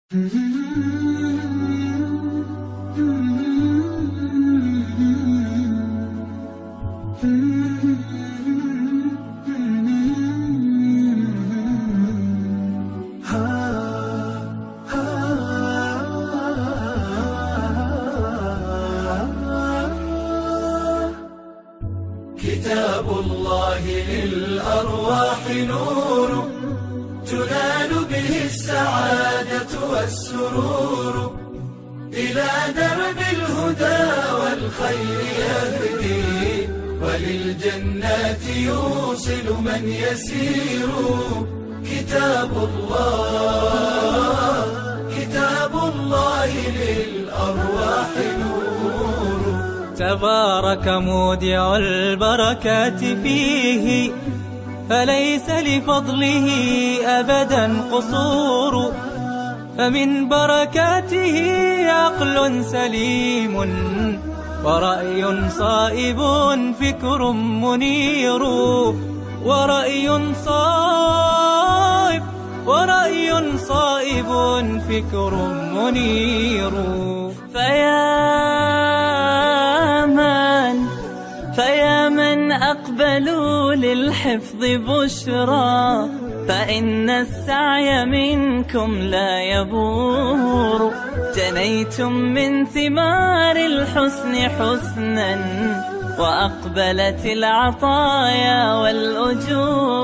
كتاب الله للأرواح نور تنال به السعادة والسرور إلى درب الهدى والخير يهدي وللجنات يوصل من يسير. كتاب الله للأرواح نور. تبارك مودع البركات فيه فليس لفضله أبدا قصور. فمن بركاته عقل سليم ورأي صائب فكر منير. ورأي صائب فكر منير. فيا من أقبلوا للحفظ بشرى فإن السعي منكم لا يبور. جنيتم من ثمار الحسن حسنا وأقبلت العطايا والأجور.